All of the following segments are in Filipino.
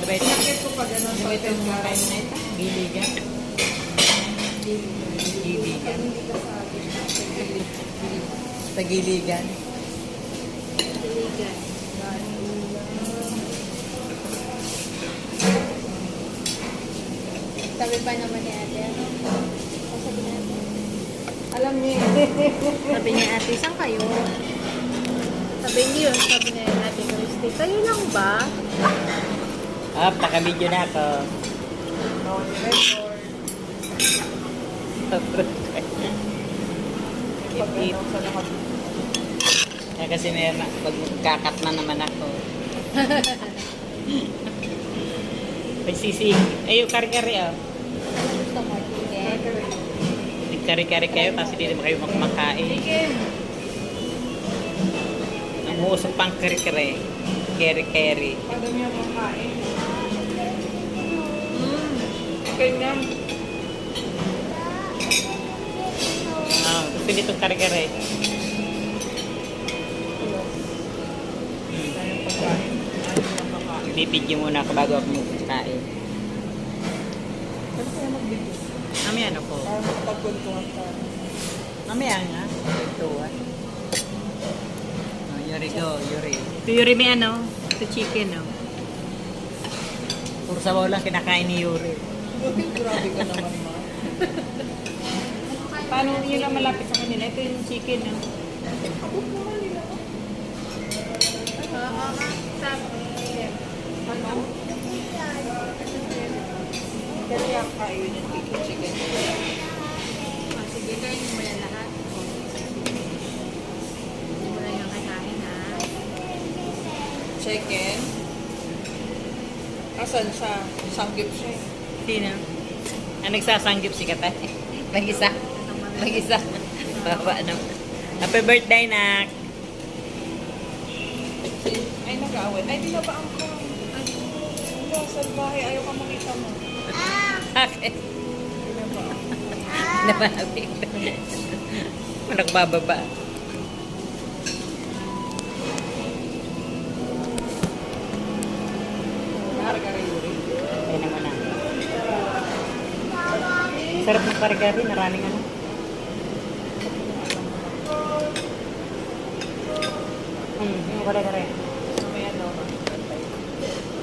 Sabay ito. Pinakit ko pa gano'n sa Sabay ito hotel mga ka. kain na ito. Giligan. Giligan. Hindi ka sa akin. Sa giligan. Siligan. Sabi pa naman ni ate, ano? Ang sabi ni ate. Alam niyo Sabi ni ate, saan kayo? Sabi niyo, sabi ni ate Christy, kayo lang ba? Ah, naka-video na ako. No, record. Ipit. Sa lahat. Kasi may magkakat na naman ako. Pagsisig. Ay, yung kari-kari ah. Ano gusto mo, chicken? Nagkari-kari kayo kasi hindi naman kayo kumakain. Chicken. Ang musok pang kari-kari. Keri-keri. Madami ang makain. Chicken yan. Ah, gusto nitong kari-kari. Tayong pagkain. Ayaw lang kakain. Bibidyo muna ako bago ako magkain. Ano kaya mag-video? Mamaya ano po? Para magpagkuntuhan tayo. Mamaya nga. Ito ah. Oh, Yuri go, Yuri. Ito Yuri may ano? Ito chicken oh. Puro sabaw lang kinakain ni Yuri. Grabe ka naman, ma. Paano yun lang malapit sa kanila? Ito yung chicken oh. Abot naman nila. Ano? Kasi ang kain yung chicken. Sige, kainin mo yan lahat. Hindi mo lang yung kakain, ha? Chicken. Asan siya? Sanggip siya. Sino? Ah, nagsasanggip si Katay. Mag-isa. Mag-isa. Baba naman. Happy birthday, Nak. Ay, nag-aaway. Ay, di na ba ang kong? Ay, salbahe. Ayaw ka makita mo. Bakit? Di na ba? Nababig. Nagbababa. Kari-kari. Ayun naman na. Sarap ng kari-kari. Maraming ano. Yung kari-kari. Mamaya daw.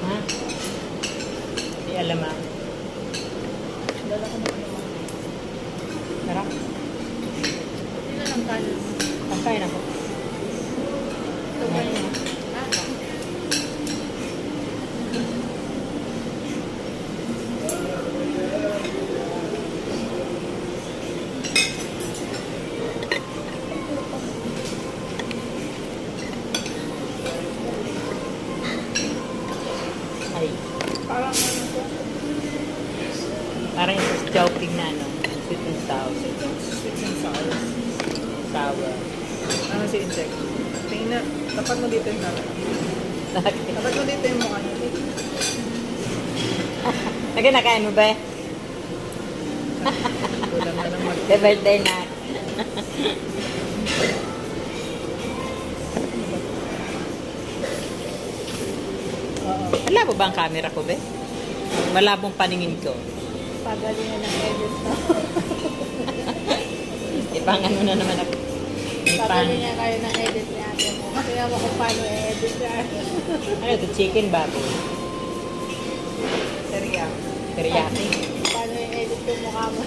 Ha? Di alam ah. Dala ko naman naman. Sarap. Hindi na lang kanin. Pagkain ako. Ito ba yun? Ay. Parang ano to? Parang yung sa Chowking na ano. Sweet and sour. Sweet and sour. Sour. Ano si Insect? Tingnan na. Tapat mo dito yung camera. Bakit? Tapat mo dito yung mukha niya. Nagkinakain mo ba? Wala na lang mag... Happy birthday, Nak. Oo. Malabo ba ang camera ko, be? Malabong paningin ko. Pagalingan ng edit to. Ipang ano na naman ako. Ipang... Pagalingan kayo ng edit ni ate mo. Kaya mo kung paano i-edit yan. Ano ito? Chicken baboy. Seriya. Teriyaki. Paano i-edit yung mukha mo.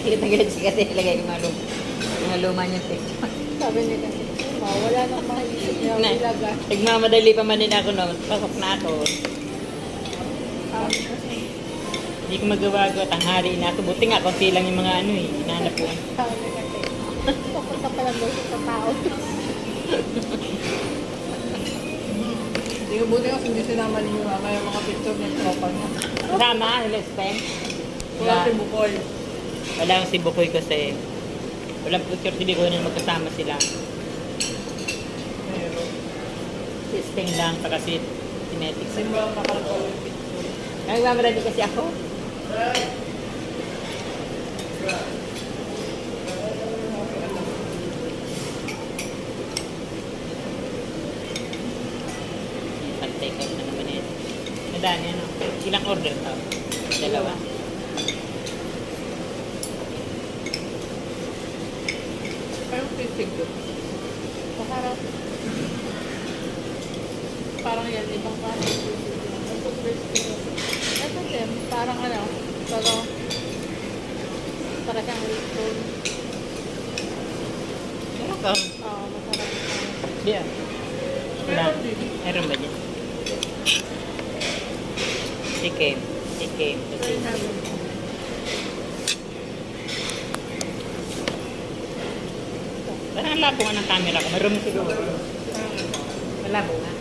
Kita-kita si Kate. Ilagay ko mga luma niyang picture. Sabi ni kasi, wala nang makaisip niya Na, ilagay. nagmamadali pa man din ako noon. Pasok na ako. Hindi ko magawa-gawa. Tanghari na ako. Buti nga, konti lang yung mga ano eh. Hinahanap ko. Sabi ni kasi, papunta pa lang daw siya sa tao. Hindi ko buti kasi hindi sinama niyo mama yung mga picture ng tropa niya. Kasama, let's spend. Wala si Bukoy. Wala akong si Bukoy kasi walang picture si Bukoy na magkasama sila. Meron. Si Sting lang, saka si Kinetic. Simba ang nakalakaw yung picture. Nagmamadali kasi ako. Pantay ka Dani, ano? Ilang order to? Dalawa? Parang sisig yun. Paharap. Parang yan, ibang parang sisig yun. Ito crispy. Ito din, parang ano, para siyang lechon. Meron ka? Oo, masarap ito. Diyan. Wala. Meron ba dyan? Chicken. Chicken. Try namin. Parang labo nga ng camera ko. Marumi siguro. Malabo nga.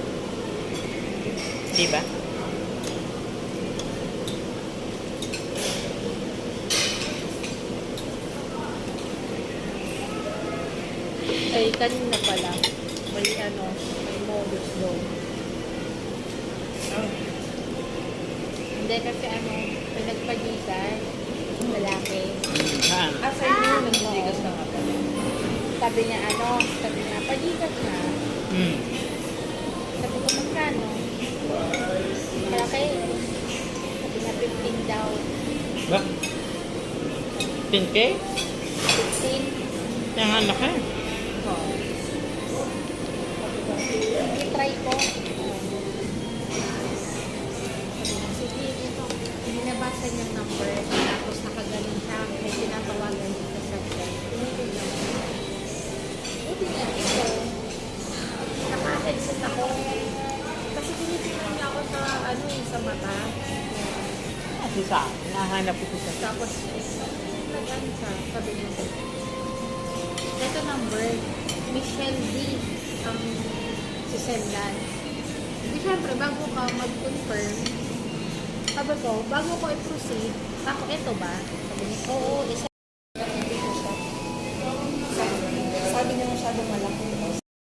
Di ba? Ay, kanina pala, may may modus doon. Hindi kasi may nagpagitan, lalaki. Saan? Sa inyo, nagdidigas na nga pala. Sabi niya, pagigat na. Hmm. Sabi ko, magkano? Malaki. Sabi niya, 15 daw. Ba? 10K? 15. Kaya nga laki. Oo. I-try ko. Sige, ito. Binabasa niyang number. Tapos nakagaling siya. May tinatawagan dito sa chat. Tinigil naman. Buti nga ito. Naka-headset ako. Kasi tinitingnan niya ako sa mata. Kasi sa akin, nahanap ko sa Tapos, nag-ano siya. Sabi niya, ito number, Michelle D. ang sisendan. Di syempre, bago ka mag-confirm, sabi ko, bago ko i-proceed, ako, ito ba? Sabi niya, oo, isa